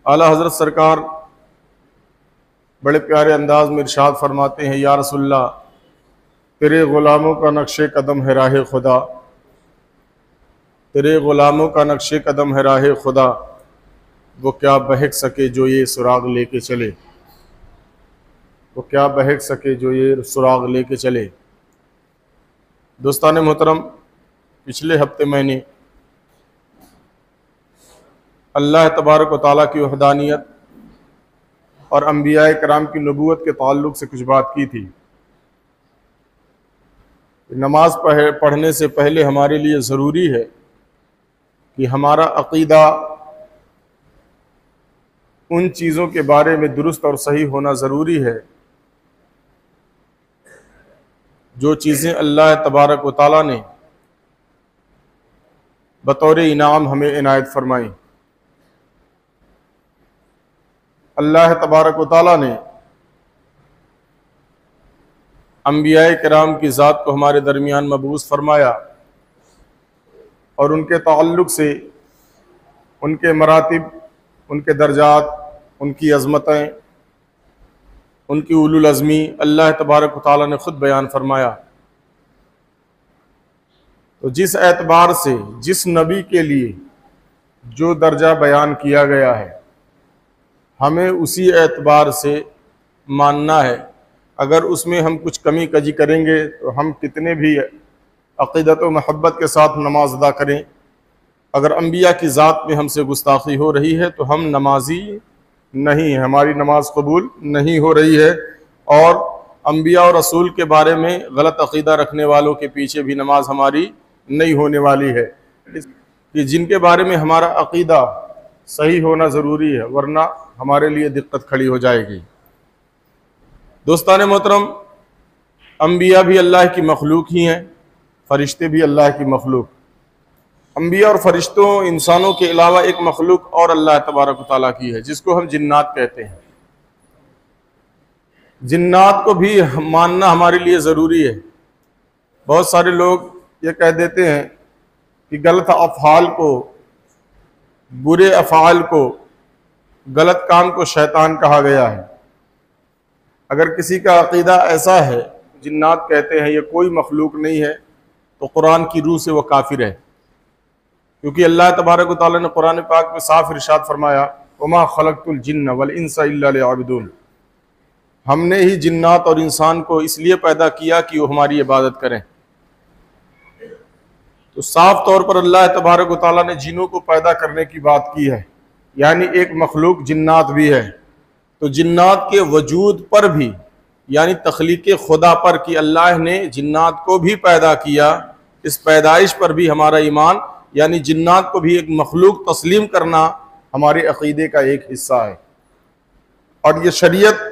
आला हज़रत सरकार बड़े प्यारे अंदाज में इरशाद फरमाते हैं, या रसूलल्लाह तेरे ग़ुलामों का नक्शे कदम है राह खुदा, तेरे ग़ुलामों का नक्शे कदम है राह खुदा, वो क्या बहक सके जो ये सुराग लेके चले, वो क्या बहक सके जो ये सुराग लेके चले। दोस्तान मोहतरम, पिछले हफ्ते मैंने अल्लाह तबारक व तआला की वहदानियत और अंबिया कराम की नबूवत के ताल्लुक़ से कुछ बात की थी। नमाज पढ़ने से पहले हमारे लिए ज़रूरी है कि हमारा अक़ीदा उन चीज़ों के बारे में दुरुस्त और सही होना ज़रूरी है जो चीज़ें अल्लाह तबारक व तआला ने बतौर इनाम हमें इनायत फरमाई। अल्लाह तबारक व तआला ने अंबिया किराम की ज़ात को हमारे दरमियान मबूस फरमाया और उनके ताल्लुक़ से उनके मरातिब, उनके दर्जात, उनकी अज़मतें, उनकी उलुल अज़मी अल्लाह तबारक व तआला ने ख़ुद बयान फरमाया। तो जिस एतबार से जिस नबी के लिए जो दर्जा बयान किया गया है, हमें उसी एतबार से मानना है। अगर उसमें हम कुछ कमी कजी करेंगे तो हम कितने भी अक़ीदत व महब्बत के साथ नमाज अदा करें, अगर अंबिया की ज़ात में हमसे गुस्ताखी हो रही है तो हम नमाजी नहीं हैं, हमारी नमाज कबूल नहीं हो रही है। और अंबिया और रसूल के बारे में गलत अक़ीदा रखने वालों के पीछे भी नमाज हमारी नहीं होने वाली है, कि जिनके बारे में हमारा अक़ीदा सही होना ज़रूरी है, वरना हमारे लिए दिक्कत खड़ी हो जाएगी। दोस्तान मोहतरम, अंबिया भी अल्लाह की मखलूक ही हैं, फ़रिश्ते भी अल्लाह की मखलूक। अंबिया और फ़रिश्तों, इंसानों के अलावा एक मखलूक और अल्लाह तबारक व तआला की है, जिसको हम जिन्नात कहते हैं। जिन्नात को भी मानना हमारे लिए ज़रूरी है। बहुत सारे लोग ये कह देते हैं कि गलत अफ़आल को, बुरे अफ़आल को, गलत काम को शैतान कहा गया है। अगर किसी का अक़ीदा ऐसा है, जिन्नात कहते हैं ये कोई मखलूक नहीं है, तो कुरान की रूह से वो काफिर है। क्योंकि अल्लाह तबारक व तआला ने कुरान पाक में साफ इरशाद फरमाया, वमा खलक़तुल जिन्न वल इंसा इल्ला लियअबुदून, हमने ही जिन्नात और इंसान को इसलिए पैदा किया कि वो हमारी इबादत करें। तो साफ तौर पर अल्लाह तबारक व तआला ने जिन्नों को पैदा करने की बात की है, यानी एक मखलूक जिन्नात भी है। तो जिन्नात के वजूद पर भी, यानी तख्लीक़ खुदा पर कि अल्लाह ने जिन्नात को भी पैदा किया, इस पैदाइश पर भी हमारा ईमान, यानी जिन्नात को भी एक मखलूक तस्लीम करना हमारे अक़ीदे का एक हिस्सा है। और ये शरीयत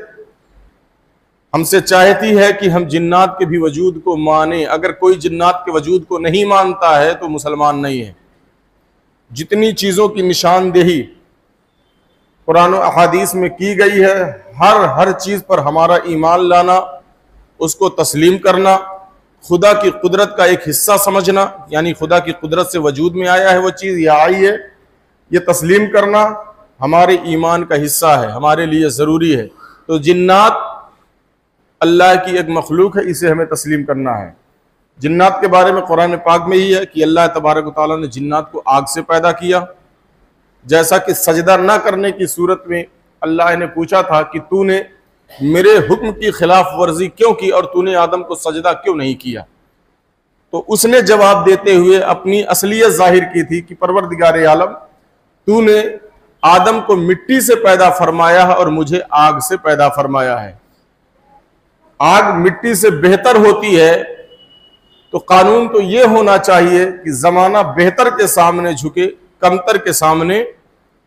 हमसे चाहती है कि हम जिन्नात के भी वजूद को माने। अगर कोई जिन्नात के वजूद को नहीं मानता है तो मुसलमान नहीं है। जितनी चीज़ों की निशानदेही कुरान और अहादीस में की गई है, हर चीज़ पर हमारा ईमान लाना, उसको तस्लीम करना, खुदा की कुदरत का एक हिस्सा समझना, यानी खुदा की कुदरत से वजूद में आया है वो चीज़ या आई है, ये तस्लीम करना हमारे ईमान का हिस्सा है, हमारे लिए ज़रूरी है। तो जिन्नात अल्लाह की एक मखलूक है, इसे हमें तस्लीम करना है। जिन्नात के बारे में कुरान पाक में ही है कि अल्लाह तबारक व तआला ने जिन्नात को आग से पैदा किया। जैसा कि सजदा न करने की सूरत में अल्लाह ने पूछा था कि तूने मेरे हुक्म की खिलाफ वर्जी क्यों की और तूने आदम को सजदा क्यों नहीं किया। तो उसने जवाब देते हुए अपनी असलियत जाहिर की थी कि परवरदिगार आलम, तूने आदम को मिट्टी से पैदा फरमाया है और मुझे आग से पैदा फरमाया है। आग मिट्टी से बेहतर होती है, तो कानून तो यह होना चाहिए कि जमाना बेहतर के सामने झुके, कमतर के सामने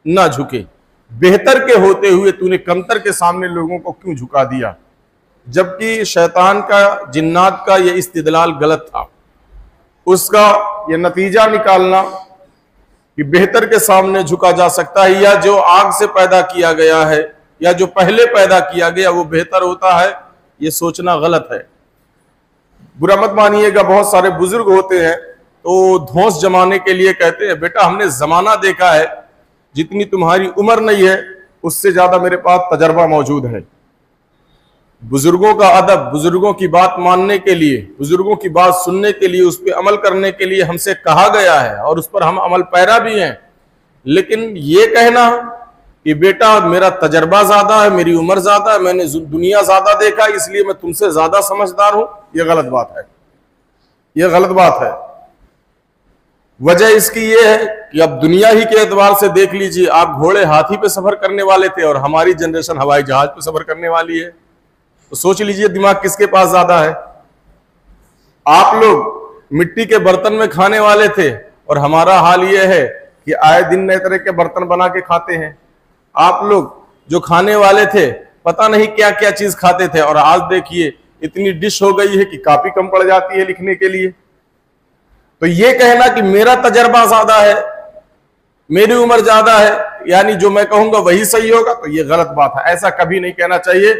ना झुके। बेहतर के होते हुए तूने कमतर के सामने लोगों को क्यों झुका दिया। जबकि शैतान का, जिन्नात का यह इस्तिदलाल गलत था। उसका यह नतीजा निकालना कि बेहतर के सामने झुका जा सकता है, या जो आग से पैदा किया गया है या जो पहले पैदा किया गया वो बेहतर होता है, ये सोचना गलत है। बुरा मत मानिएगा, बहुत सारे बुजुर्ग होते हैं तो धौंस जमाने के लिए कहते हैं, बेटा हमने जमाना देखा है, जितनी तुम्हारी उम्र नहीं है उससे ज्यादा मेरे पास तजर्बा मौजूद है। बुजुर्गों का अदब, बुजुर्गों की बात मानने के लिए, बुजुर्गों की बात सुनने के लिए, उस पर अमल करने के लिए हमसे कहा गया है और उस पर हम अमल पैरा भी हैं। लेकिन ये कहना कि बेटा मेरा तजर्बा ज्यादा है, मेरी उम्र ज्यादा है, मैंने दुनिया ज्यादा देखा इसलिए मैं तुमसे ज्यादा समझदार हूं, यह गलत बात है, यह गलत बात है। वजह इसकी यह है कि अब दुनिया ही के एतबार से देख लीजिए, आप घोड़े हाथी पे सफर करने वाले थे और हमारी जनरेशन हवाई जहाज पे सफर करने वाली है। तो सोच लीजिए दिमाग किसके पास ज्यादा है। आप लोग मिट्टी के बर्तन में खाने वाले थे और हमारा हाल यह है कि आए दिन नए तरह के बर्तन बना के खाते हैं। आप लोग जो खाने वाले थे पता नहीं क्या क्या चीज खाते थे और आज देखिए इतनी डिश हो गई है कि कॉपी कम पड़ जाती है लिखने के लिए। तो ये कहना कि मेरा तजर्बा ज्यादा है, मेरी उम्र ज्यादा है, यानी जो मैं कहूंगा वही सही होगा, तो ये गलत बात है। ऐसा कभी नहीं कहना चाहिए,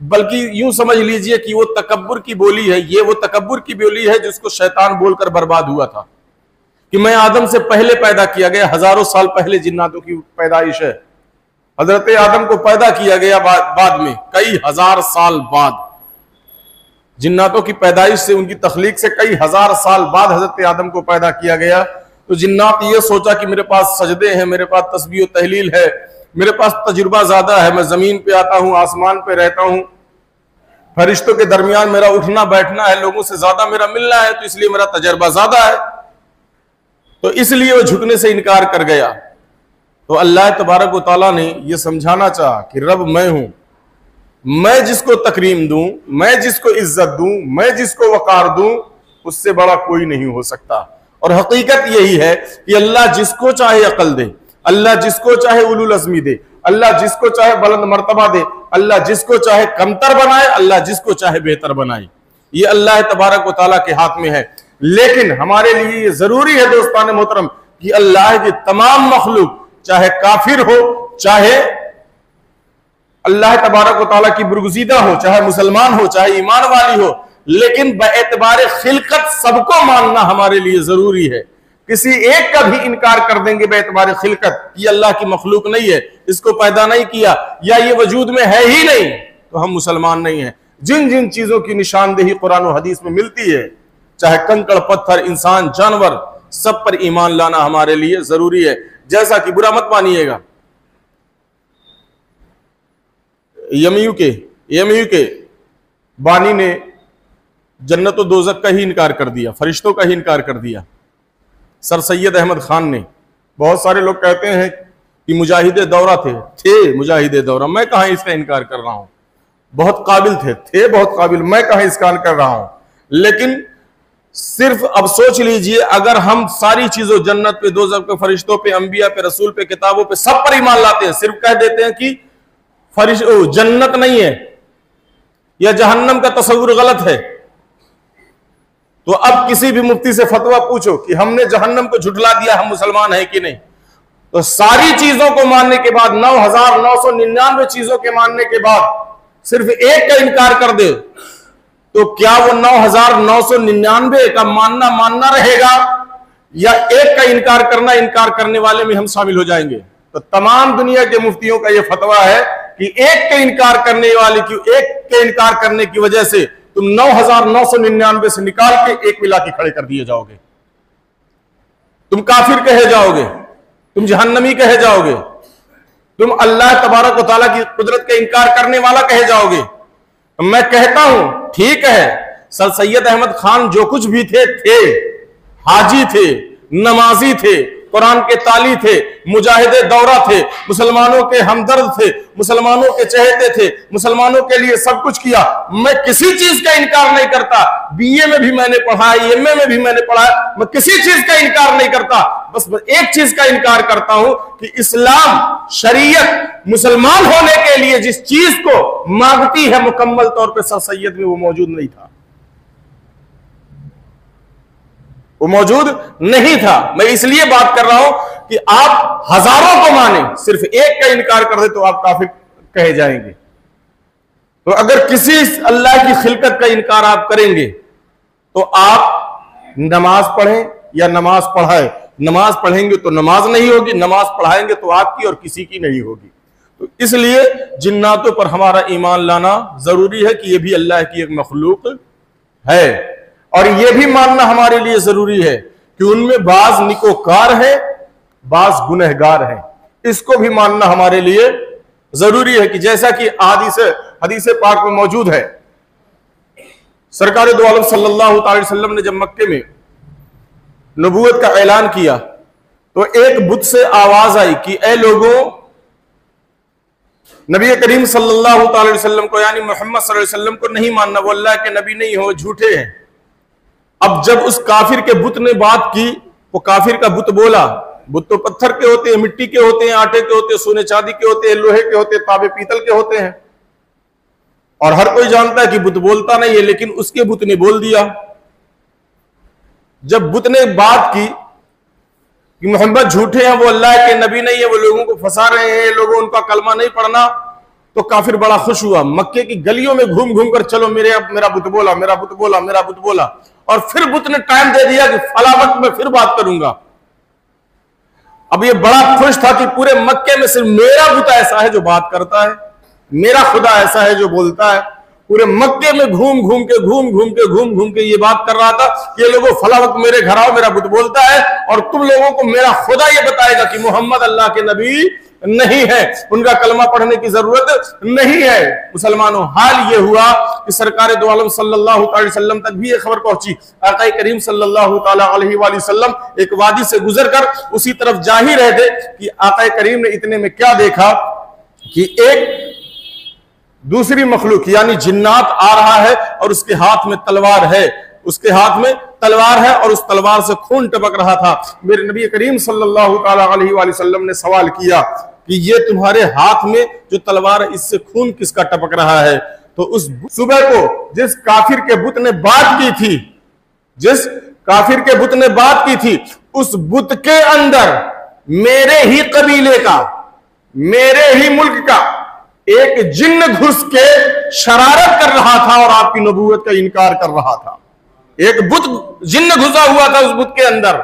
बल्कि यूं समझ लीजिए कि वो तकब्बुर की बोली है। ये वो तकब्बुर की बोली है जिसको शैतान बोलकर बर्बाद हुआ था कि मैं आदम से पहले पैदा किया गया। हजारों साल पहले जिन्नातों की पैदाइश है। हजरत आदम को पैदा किया गया बाद में, कई हजार साल बाद। जिन्नातों की पैदाइश से, उनकी तख्लीक से कई हजार साल बाद हजरत आदम को पैदा किया गया। तो जिन्नात ये सोचा कि मेरे पास सजदे हैं, मेरे पास तस्बीह और तहलील है, मेरे पास तजुर्बा ज्यादा है, मैं जमीन पे आता हूं, आसमान पे रहता हूं, फरिश्तों के दरमियान मेरा उठना बैठना है, लोगों से ज्यादा मेरा मिलना है, तो इसलिए मेरा तजर्बा ज्यादा है। तो इसलिए वो झुकने से इनकार कर गया। तो अल्लाह तबारक व तआला ने यह समझाना चाहा कि रब मैं हूं, मैं जिसको तकरीम दूं, मैं जिसको इज्जत दूं, मैं जिसको वकार दूं, उससे बड़ा कोई नहीं हो सकता। और हकीकत यही है कि अल्लाह जिसको चाहे अकल दे, अल्लाह जिसको चाहे उलुल अज़्मी दे, अल्लाह जिसको चाहे बुलंद मर्तबा दे, अल्लाह जिसको चाहे कमतर बनाए, अल्लाह जिसको चाहे बेहतर बनाए। ये अल्लाह तबारक व तआला के हाथ में है। लेकिन हमारे लिए ये जरूरी है दोस्तान मोहतरम कि अल्लाह की तमाम मखलूक, चाहे काफिर हो, चाहे अल्लाह तबारक व तआला की बुरगुज़ीदा हो, चाहे मुसलमान हो, चाहे ईमान वाली हो, लेकिन बेएतबार खिलकत सबको मानना हमारे लिए जरूरी है। किसी एक का भी इनकार कर देंगे बेएतबार खिलकत, ये अल्लाह की मखलूक नहीं है, इसको पैदा नहीं किया, या ये वजूद में है ही नहीं, तो हम मुसलमान नहीं हैं। जिन जिन चीजों की निशानदेही कुरान और हदीस में मिलती है, चाहे कंकड़ पत्थर, इंसान, जानवर, सब पर ईमान लाना हमारे लिए जरूरी है। जैसा कि बुरा मत मानिएगा, एमयू के बानी ने जन्नत और दोज़ख का ही इनकार कर दिया, फरिश्तों का ही इनकार कर दिया। सर सैयद अहमद खान ने, बहुत सारे लोग कहते हैं कि मुजाहिद दौरा थे मुजाहिद दौरा, मैं कहां इसका इनकार कर रहा हूं, बहुत काबिल थे बहुत काबिल, मैं कहां इसका इनकार कर रहा हूं। लेकिन सिर्फ अब सोच लीजिए, अगर हम सारी चीजों, जन्नत पे, दोज़ख पे, फरिश्तों पे, अंबिया पे, रसूल पे, किताबों पे, सब पर ईमान लाते हैं, सिर्फ कह देते हैं कि जन्नत नहीं है या जहन्नम का तस्वुर गलत है, तो अब किसी भी मुफ्ती से फतवा पूछो कि हमने जहन्नम को झुठला दिया, हम मुसलमान हैं कि नहीं। तो सारी चीजों को मानने के बाद, 9,999 चीजों के मानने के बाद सिर्फ एक का इनकार कर दे, तो क्या वो 9,999 का मानना रहेगा, या एक का इनकार करने वाले में हम शामिल हो जाएंगे। तो तमाम दुनिया के मुफ्तियों का यह फतवा है कि एक के इनकार करने की वजह से तुम 9,999 से निकाल के एक मिला के खड़े कर दिए जाओगे, तुम काफिर कहे जाओगे, तुम जहन्नमी कहे जाओगे, तुम अल्लाह तबारक व तआला की कुदरत का इनकार करने वाला कहे जाओगे। मैं कहता हूं ठीक है, सर सैयद अहमद खान जो कुछ भी थे, हाजी थे, नमाजी थे, कुरान के ताली थे, मुजाहिद दौरा थे, मुसलमानों के हमदर्द थे, मुसलमानों के चहेते थे, मुसलमानों के लिए सब कुछ किया। मैं किसी चीज का इनकार नहीं करता, बीए में भी मैंने पढ़ा, एमए में भी मैंने पढ़ा, मैं किसी चीज का इनकार नहीं करता। बस एक चीज का इनकार करता हूं कि इस्लाम शरीयत मुसलमान होने के लिए जिस चीज को मांगती है, मुकम्मल तौर पर सर सैयद में वो मौजूद नहीं था, वो मौजूद नहीं था। मैं इसलिए बात कर रहा हूं कि आप हजारों को माने, सिर्फ एक का इनकार कर दे तो आप काफिर कहे जाएंगे। तो अगर किसी अल्लाह की खिलकत का इनकार आप करेंगे तो आप नमाज पढ़ें या नमाज पढ़ाए, नमाज पढ़ेंगे तो नमाज नहीं होगी, नमाज पढ़ाएंगे तो आपकी और किसी की नहीं होगी। तो इसलिए जिन्नातों पर हमारा ईमान लाना जरूरी है कि यह भी अल्लाह की एक मखलूक है, और यह भी मानना हमारे लिए जरूरी है कि उनमें बाज निकोकार है, बाज गुनहगार है। इसको भी मानना हमारे लिए जरूरी है कि जैसा कि हदीस पाक में मौजूद है, सरकार दो आलम सल्लल्लाहु अलैहि वसल्लम ने जब मक्के में नबूवत का ऐलान किया तो एक बुत से आवाज आई कि ए लोगों, नबी करीम सल्लल्लाहु अलैहि वसल्लम को यानी मोहम्मद सल्लल्लाहु अलैहि वसल्लम को नहीं मानना, वो अल्लाह के नबी नहीं हो, झूठे हैं। अब जब उस काफिर के बुत ने बात की, वो काफिर का बुत बोला, बुत तो पत्थर के होते हैं, मिट्टी के होते हैं, आटे के होते हैं, सोने चांदी के होते हैं, लोहे के होते हैं, तांबे पीतल के होते हैं, और हर कोई जानता है कि बुत बोलता नहीं है, लेकिन उसके बुत ने बोल दिया। जब बुत ने बात की कि मोहम्मद झूठे हैं, वो अल्लाह के नबी नहीं है, वो लोगों को फंसा रहे हैं, लोगों उनका कलमा नहीं पढ़ना, तो काफिर बड़ा खुश हुआ। मक्के की गलियों में घूम घूम कर चलो मेरा बुत बोला, मेरा बुत बोला, मेरा बुत बोला, और फिर बुत ने टाइम दे दिया कि फला वक्त में फिर बात करूंगा। अब ये बड़ा खुश था कि पूरे मक्के में सिर्फ मेरा बुत ऐसा है जो बात करता है, मेरा खुदा ऐसा है जो बोलता है। पूरे मक्के में घूम घूम के ये बात कर रहा था, ये लोगों फला वक्त मेरे घर आओ, मेरा बुत बोलता है, और तुम लोगों को मेरा खुदा ये बताएगा कि मोहम्मद अल्लाह के नबी नहीं है, उनका कलमा पढ़ने की जरूरत नहीं है। मुसलमानों, हाल ये हुआ कि सरकार दो आलम सल्लल्लाहु अलैहि वसल्लम तक भी ये खबर पहुंची। आका करीम सल्लल्लाहु अलैहि वसल्लम एक वादी से गुजरकर उसी तरफ जा ही रहे थे कि आका करीम ने इतने में क्या देखा कि एक दूसरी मखलूक यानी जिन्नात आ रहा है और उसके हाथ में तलवार है, उसके हाथ में तलवार है और उस तलवार से खून टपक रहा था। मेरे नबी करीम सल्लल्लाहु अलैहि वसल्लम ने सवाल किया कि ये तुम्हारे हाथ में जो तलवार है, इससे खून किसका टपक रहा है? तो उस सुबह को जिस काफिर के बुत ने बात की थी, जिस काफिर के बुत ने बात की थी, उस बुत के अंदर मेरे ही कबीले का, मेरे ही मुल्क का एक जिन्न घुस के शरारत कर रहा था और आपकी नबूवत का इनकार कर रहा था। एक बुत जिन्न घुसा हुआ था उस बुत के अंदर,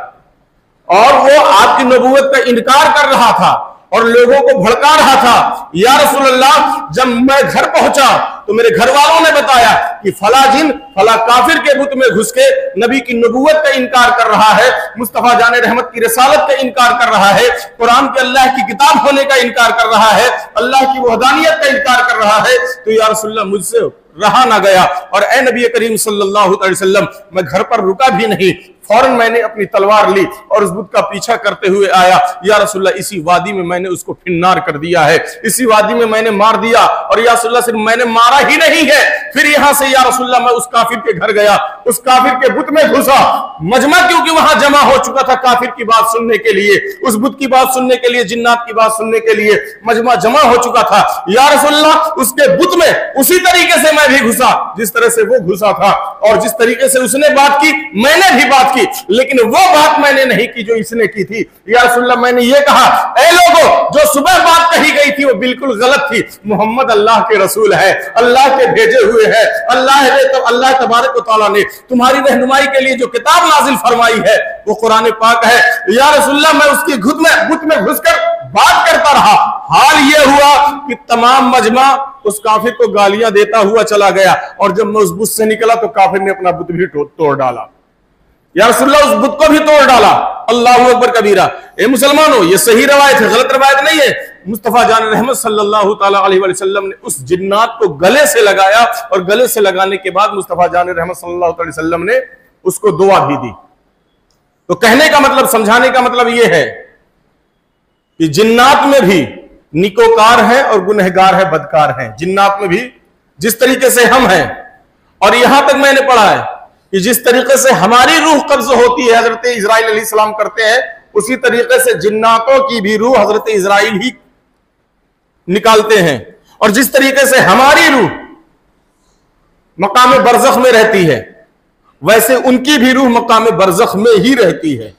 और वो आपकी नबूवत का इनकार कर रहा था और लोगों को भड़का रहा था। या रसूल अल्लाह, जब मैं घर पहुंचा तो मेरे घर वालों ने बताया कि फला जिन फला काफिर के बुत में घुस के नबी की नबूवत का इनकार कर रहा है, मुस्तफा जाने रहमत की रिसालत का इनकार कर रहा है, कुरान के अल्लाह की किताब होने का इनकार कर रहा है, अल्लाह की वहदानियत का इनकार कर रहा है। तो या रसूल अल्लाह, मुझसे रहा ना गया, और ए नबी करीम सल्लल्लाहु अलैहि वसल्लम, मैं घर पर रुका भी नहीं, फौरन मैंने अपनी तलवार ली और उस बुत का पीछा करते हुए आया। या रसूलल्लाह, इसी वादी में मैंने उसको फिन्नार कर दिया है, इसी वादी में मैंने मार दिया। और या रसूलल्लाह, सिर्फ मैंने मारा ही नहीं है, फिर यहां से या रसूलल्लाह मैं उस काफिर के घर गया, उस काफिर के बुत में घुसा। मजमा क्योंकि वहां जमा हो चुका था काफिर की बात सुनने के लिए, उस बुत की बात सुनने के लिए, जिन्नात की बात सुनने के लिए मजमा जमा हो चुका था। या रसूलल्लाह, उसके बुत में उसी तरीके से मैं भी घुसा जिस तरह से वो घुसा था, और जिस तरीके से उसने बात की मैंने भी बात की, लेकिन वो बात मैंने नहीं की जो इसने की थी। या रसूलल्लाह, मैंने ये कहा, ए लोगों, जो सुबह बात कही गई थी वो बिल्कुल गलत थी। मोहम्मद अल्लाह के रसूल है, अल्लाह के भेजे हुए हैं। अल्लाह तबारक व तआला ने तुम्हारी रहनुमाई के लिए जो किताब नाजिल फरमाई है वो कुरान पाक है। या रसूलल्लाह, मैं उसकी बुत में घुसकर बात करता रहा। हाल ये हुआ कि तमाम मजमा उस काफिर को गालियां देता हुआ चला गया, और जब मैं उस बुत से निकला तो काफिर ने अपना बुत भी तोड़ डाला। या रसूलल्लाह, उस बुत को भी तोड़ डाला। अल्लाहु अकबर कबीरा। ए मुसलमानों, ये सही रवायत है, गलत रवायत नहीं है। मुस्तफा जान रहमत सल्लल्लाहु अलैहि वसल्लम ने उस जिन्नात को गले से लगाया, और गले से लगाने के बाद मुस्तफा जान रहमत सल्लल्लाहु अलैहि वसल्लम ने उसको दुआ भी दी। तो कहने का मतलब, समझाने का मतलब यह है कि जिन्नात में भी निकोकार है और गुनहगार है, बदकार है। जिन्नात में भी जिस तरीके से हम हैं, और यहां तक मैंने पढ़ा है कि जिस तरीके से हमारी रूह कब्ज होती है, हजरत इजराइल अलैहिस्सलाम करते हैं, उसी तरीके से जिन्नातों की भी रूह हजरत इजराइल ही निकालते हैं। और जिस तरीके से हमारी रूह मकाम बरज़ख में रहती है, वैसे उनकी भी रूह मकाम बरज़ख में ही रहती है।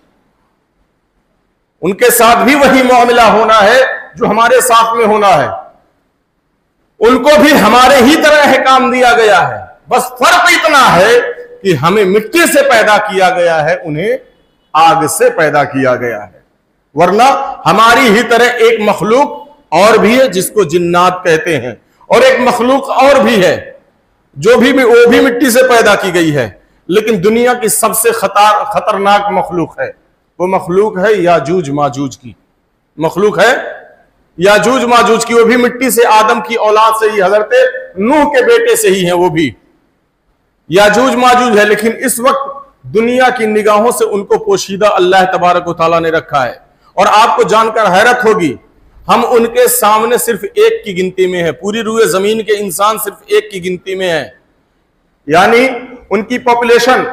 उनके साथ भी वही मामला होना है जो हमारे साथ में होना है। उनको भी हमारे ही तरह अहकाम दिया गया है, बस फर्क इतना है कि हमें मिट्टी से पैदा किया गया है, उन्हें आग से पैदा किया गया है। वरना हमारी ही तरह एक मखलूक और भी है जिसको जिन्नात कहते हैं, और एक मखलूक और भी है जो भी वो भी मिट्टी से पैदा की गई है, लेकिन दुनिया की सबसे खतरनाक मखलूक है। वो मखलूक है याजूज माजूज की, मखलूक है याजूज माजूज की। वो भी मिट्टी से, आदम की औलाद से ही, हजरत नूह के बेटे से ही है, वो भी याजूज माजूज है। लेकिन इस वक्त दुनिया की निगाहों से उनको पोशीदा अल्लाह तबारक व तआला ने रखा है। और आपको जानकर हैरत होगी, हम उनके सामने सिर्फ एक की गिनती में है। पूरी रूए जमीन के इंसान सिर्फ एक की गिनती में है, यानी उनकी पॉपुलेशन,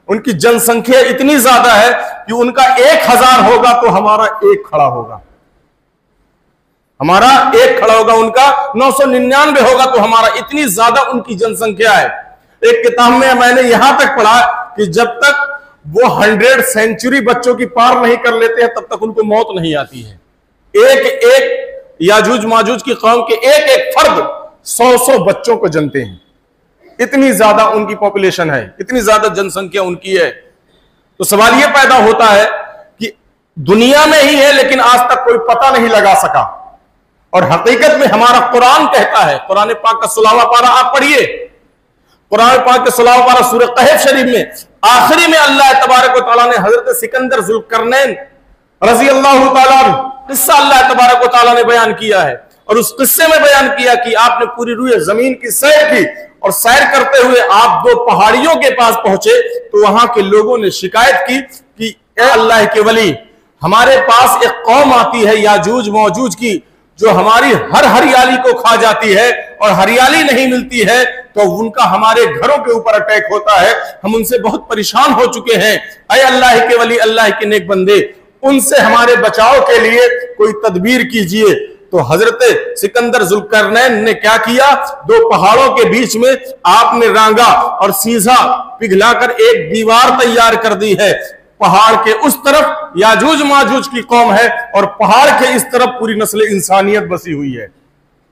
उनकी जनसंख्या इतनी ज्यादा है कि उनका 1000 होगा तो हमारा एक खड़ा होगा, हमारा एक खड़ा होगा, उनका 999 होगा तो हमारा, इतनी ज्यादा उनकी जनसंख्या है। एक किताब में मैंने यहां तक पढ़ा कि जब तक वो 100 सेंचुरी बच्चों की पार नहीं कर लेते हैं तब तक उनको मौत नहीं आती है। एक एक याजूज माजूज की कौम के एक एक फर्द 100 बच्चों को जनते हैं, इतनी ज्यादा उनकी पॉपुलेशन है, इतनी ज्यादा जनसंख्या उनकी है। तो सवाल यह पैदा होता है कि दुनिया में ही है लेकिन आज तक कोई पता नहीं लगा सका। और हकीकत में हमारा कुरान कहता है, कुरान पाक का 16वां पारा आप पढ़िए, कुरान पाक के 16वां पारा सूरह कहफ शरीफ में आखिरी में अल्लाह तबारक व तआला ने हजरत सिकंदर जुल्करनैन रजी अल्लाह तआला किस्सा अल्लाह तबारक व तआला ने बयान किया है। और उस किस्से में बयान किया कि आपने पूरी रूए जमीन की सैर की, और सैर करते हुए आप 2 पहाड़ियों के पास पहुंचे तो वहां के लोगों ने शिकायत की कि ए अल्लाह के वली, हमारे पास एक कौम आती है याजूज मौजूज की, जो हमारी हर हरियाली को खा जाती है, और हरियाली नहीं मिलती है तो उनका हमारे घरों के ऊपर अटैक होता है, हम उनसे बहुत परेशान हो चुके हैं। ऐ अल्लाह के वली, अल्लाह के नेक बंदे, उनसे हमारे बचाव के लिए कोई तदबीर कीजिए। तो हजरत सिकंदर जुल्करनैन ने क्या किया, 2 पहाड़ों के बीच में आपने रांगा और सीधा पिघलाकर एक दीवार तैयार कर दी है। पहाड़ के उस तरफ याजूज माजूज की कौम है और पहाड़ के इस तरफ पूरी नस्ल इंसानियत बसी हुई है,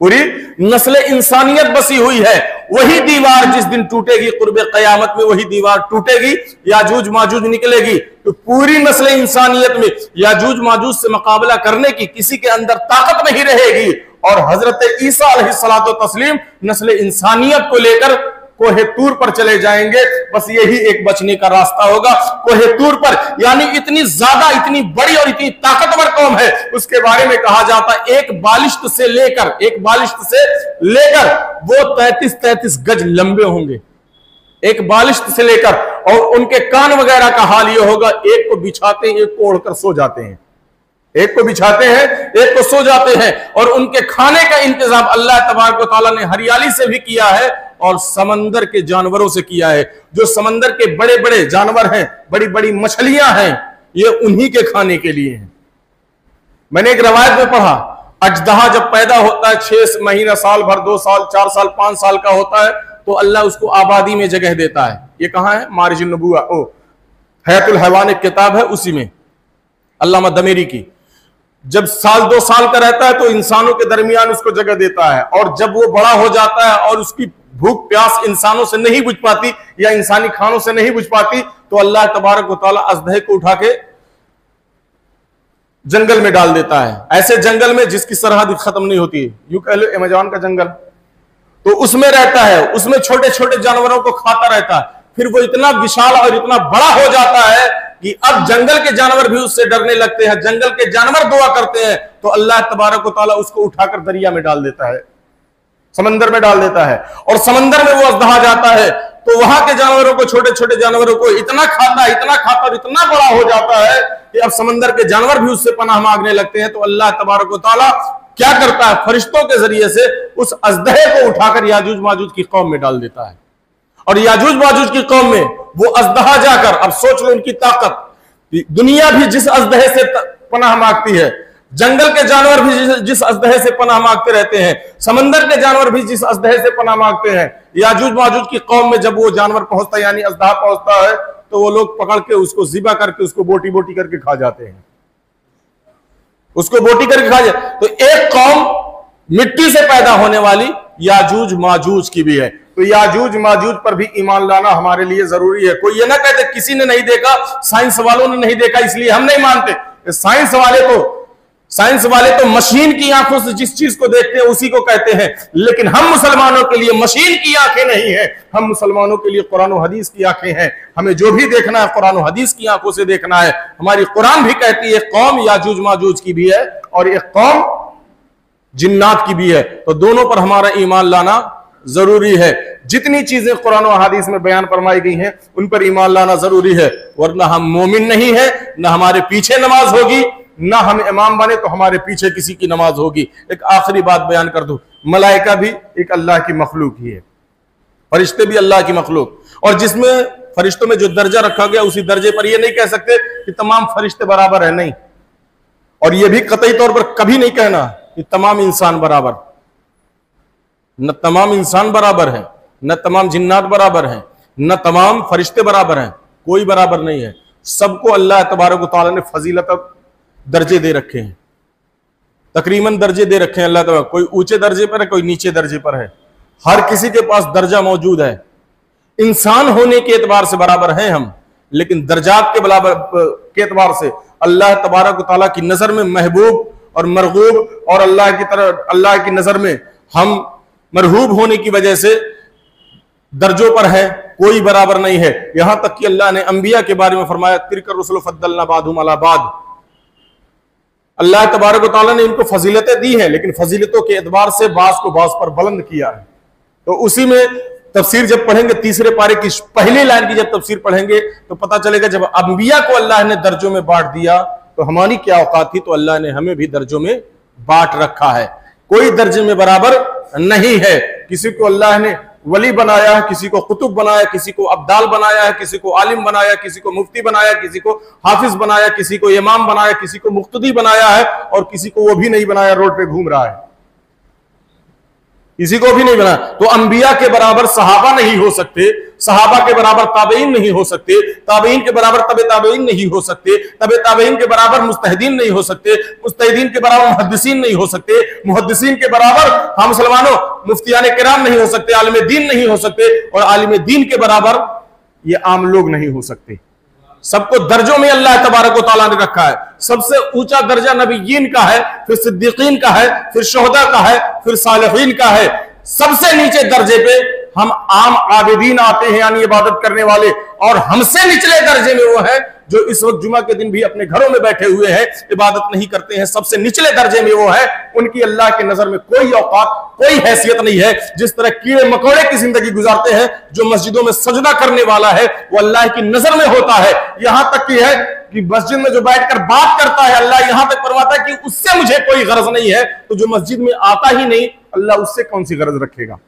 पूरी नस्ल इंसानियत बसी हुई है। वही दीवार जिस दिन टूटेगी, कुर्बे कयामत में वही दीवार टूटेगी, याजूज माजूज निकलेगी, तो पूरी नस्ल इंसानियत में याजूज माजूज से मुकाबला करने की किसी के अंदर ताकत नहीं रहेगी। और हजरत ईसा अलैहिस्सलातो तस्लीम नस्ल इंसानियत को लेकर कोहे तूर पर चले जाएंगे। बस यही एक बचने का रास्ता होगा, कोहे तूर पर। यानी इतनी ज्यादा, इतनी बड़ी और इतनी ताकतवर कौम है, उसके बारे में कहा जाता एक बालिश्त से लेकर वो 33 गज लंबे होंगे, एक बालिश्त से लेकर। और उनके कान वगैरह का हाल यह होगा, एक को बिछाते हैं, एक को ओढ़कर सो जाते हैं, एक को बिछाते हैं, एक को सो जाते हैं। और उनके खाने का इंतजाम अल्लाह तबारक व तआला ने हरियाली से भी किया है और समंदर के जानवरों से किया है। जो समंदर के बड़े बड़े जानवर हैं, बड़ी बड़ी मछलियां हैं, ये उन्हीं के खाने के लिए हैं। मैंने एक रवायत में पढ़ा, अजदहा जब पैदा होता है 6 महीना, साल भर, 2 साल, 4 साल, 5 साल का होता है, तो अल्लाह उसको आबादी में जगह देता है। ये कहां है? मारिजुन नबुवा, हयातुल हैवान एक किताब है, उसी में अल्लामा दमेरी की। जब साल 2 साल का रहता है तो इंसानों के दरमियान उसको जगह देता है, और जब वो बड़ा हो जाता है और उसकी भूख प्यास इंसानों से नहीं बुझ पाती या इंसानी खानों से नहीं बुझ पाती, तो अल्लाह तबारक व तआला अजदहे को उठा के जंगल में डाल देता है। ऐसे जंगल में जिसकी सरहद खत्म नहीं होती है, यूं कह लो अमेज़न का जंगल, तो उसमें रहता है, उसमें छोटे छोटे जानवरों को खाता रहता है। फिर वो इतना विशाल और इतना बड़ा हो जाता है कि अब जंगल के जानवर भी उससे डरने लगते हैं, जंगल के जानवर दुआ करते हैं, तो अल्लाह तबारक व तआला उसको उठाकर दरिया में डाल देता है, समंदर में डाल देता है। और समंदर में वो अजदहा जाता है तो वहां के जानवरों को, छोटे छोटे जानवरों को इतना खाता और इतना बड़ा हो जाता है कि अब समंदर के जानवर भी उससे पनाह मांगने लगते हैं। तो अल्लाह तबारक व तआला क्या करता है, फरिश्तों के जरिए से उस अजदहे को उठाकर याजूज माजूज की कौम में डाल देता है। और याजूज माजूज की कौम में वो अजदहा जाकर, अब सोच लो उनकी ताकत, दुनिया भी जिस अजदहे से पनाह मांगती है, जंगल के जानवर भी जिस अजदहे से पनाह मांगते रहते हैं, समंदर के जानवर भी जिस अजदहे से पनाह मांगते हैं, याजूज माजूज की कौम में जब वो जानवर पहुंचता है, यानी अजदहा पहुंचता है, तो वो लोग पकड़ के उसको ज़िबा करके उसको बोटी बोटी करके खा जाते हैं, उसको बोटी करके खा जाते। तो एक कौम मिट्टी से पैदा होने वाली याजूज माजूज की भी है। तो याजूज माजूज पर भी ईमान लाना हमारे लिए जरूरी है। कोई ये ना कहते किसी ने नहीं देखा, साइंस वालों ने नहीं देखा इसलिए हम नहीं मानते। साइंस वाले तो साइंस वाले तो मशीन की आंखों से जिस चीज को देखते हैं उसी को कहते हैं, लेकिन हम मुसलमानों के लिए मशीन की आंखें नहीं है, हम मुसलमानों के लिए कुरान और हदीस की आंखें हैं। हमें जो भी देखना है कुरान और हदीस की आंखों से देखना है। हमारी कुरान भी कहती है कौम याजूज माजूज की भी है और एक कौम जिन्नात की भी है, तो दोनों पर हमारा ईमान लाना जरूरी है। जितनी चीजें कुरान और हदीस में बयान फरमाई गई हैं उन पर ईमान लाना जरूरी है, वरना हम मोमिन नहीं है, न हमारे पीछे नमाज होगी, ना हम इमाम बने तो हमारे पीछे किसी की नमाज होगी। एक आखिरी बात बयान कर दूं, मलाइका भी एक अल्लाह की मखलूक ही है, फरिश्ते भी अल्लाह की मखलूक, और जिसमें फरिश्तों में जो दर्जा रखा गया उसी दर्जे पर यह नहीं कह सकते कि तमाम फरिश्ते बराबर है, नहीं। और यह भी कतई तौर पर कभी नहीं कहना कि तमाम इंसान बराबर, न तमाम इंसान बराबर है, न तमाम जिन्नात बराबर हैं, न तमाम फरिश्ते बराबर हैं, कोई बराबर नहीं है। सबको अल्लाह तबारक व तआला ने फजीलत दर्जे दे रखे हैं, तकरीबन दर्जे दे रखे हैं अल्लाह तआला, कोई ऊंचे दर्जे पर है, कोई नीचे दर्जे पर है, हर किसी के पास दर्जा मौजूद है। इंसान होने के एतबार से बराबर हैं हम, लेकिन दर्जात के बराबर के एतबार से अल्लाह तबारक व तआला की नजर में महबूब और मरगूब और अल्लाह की नजर में हम मरहूब होने की वजह से दर्जों पर है, कोई बराबर नहीं है। यहां तक कि अल्लाह ने अंबिया के बारे में फरमाया तिलका रुसुल फद्दलना बादहुम अला बाद, अल्लाह तबारक व तआला ने इनको फजीलतें दी हैं, लेकिन फजीलतों के एतबार से बास को बास पर बुलंद किया है। तो उसी में तफसीर जब पढ़ेंगे, तीसरे पारे की पहली लाइन की जब तफसीर पढ़ेंगे तो पता चलेगा जब अंबिया को अल्लाह ने दर्जों में बांट दिया तो हमारी क्या औकात थी, तो अल्लाह ने हमें भी दर्जों में बांट रखा है। कोई दर्जे में बराबर नहीं है। किसी को अल्लाह ने वली बनाया है, किसी को कुतुब बनाया, किसी को अब्दाल बनाया है, किसी को आलिम बनाया, किसी को मुफ्ती बनाया, किसी को हाफिज बनाया, किसी को इमाम बनाया, किसी को मुक्तदी बनाया है, और किसी को वो भी नहीं बनाया, रोड पे घूम रहा है, किसी को भी नहीं बनाया। तो अंबिया के बराबर सहाबा नहीं हो सकते, सहाबा के बराबर ताबईन नहीं हो सकते, ताबईन के बराबर तबे ताबईन नहीं हो सकते, तबे ताबईन के बराबर मुस्तहिदीन नहीं हो सकते, मुस्तहिदीन के बराबर मुहद्दिसीन नहीं हो सकते, मुहद्दिसीन के बराबर हम मुसलमानों मुफ्तियान किराम नहीं हो सकते, आलिम दीन नहीं हो सकते, और आलिम दीन के बराबर ये आम लोग नहीं हो सकते। सबको दर्जों में अल्लाह तबारक व तआला ने रखा है। सबसे ऊंचा दर्जा नबीयीन का है, फिर सिद्दीकीन का है, फिर शुहदा का है, फिर सालिहीन का है। सबसे नीचे दर्जे पे हम आम आबिदीन आते हैं, यानी इबादत करने वाले, और हमसे निचले दर्जे में वो है जो इस वक्त जुमा के दिन भी अपने घरों में बैठे हुए हैं, इबादत नहीं करते हैं। सबसे निचले दर्जे में वो है, उनकी अल्लाह की नजर में कोई औकात, कोई हैसियत नहीं है। जिस तरह कीड़े मकोड़े की जिंदगी गुजारते हैं, जो मस्जिदों में सजदा करने वाला है वो अल्लाह की नजर में होता है। यहां तक की है कि मस्जिद में जो बैठकर बात करता है, अल्लाह यहां तक फरमाता है कि उससे मुझे कोई गरज नहीं है, तो जो मस्जिद में आता ही नहीं, अल्लाह उससे कौन सी गरज रखेगा।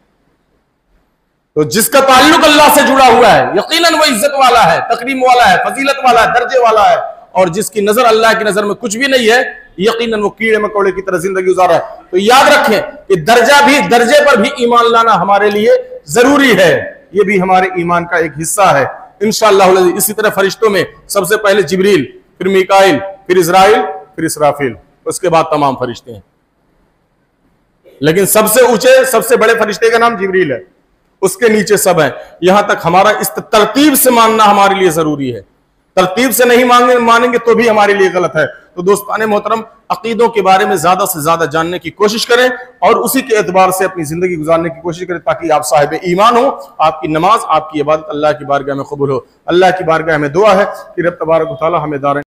तो जिसका ताल्लुक अल्लाह से जुड़ा हुआ है, यकीनन वो इज्जत वाला है, तकरीम वाला है, फजीलत वाला है, दर्जे वाला है, और जिसकी नजर अल्लाह की नजर में कुछ भी नहीं है, यकीनन वो कीड़े मकोड़े की तरह जिंदगी गुजार रहा है। तो याद रखें कि दर्जे पर भी ईमान लाना हमारे लिए जरूरी है, ये भी हमारे ईमान का एक हिस्सा है इंशाअल्लाह। इसी तरह फरिश्तों में सबसे पहले जिब्रील, फिर मीकाइल, फिर इजराइल, फिर इसराफिल, उसके बाद तमाम फरिश्ते हैं। लेकिन सबसे ऊंचे, सबसे बड़े फरिश्ते का नाम जिब्रील है, उसके नीचे सब है। यहां तक हमारा इस तरतीब से मानना हमारे लिए जरूरी है। तरतीब से नहीं मानेंगे तो भी हमारे लिए गलत है। तो दोस्ताने मोहतरम, अकीदों के बारे में ज्यादा से ज्यादा जानने की कोशिश करें और उसी के एतबार से अपनी जिंदगी गुजारने की कोशिश करें, ताकि आप साहिब ईमान हो, आपकी नमाज, आपकी इबादत अल्लाह की बारगाह में कबूल हो। अल्लाह की बारगाह में दुआ है कि रब तबारक व तआला हमें दार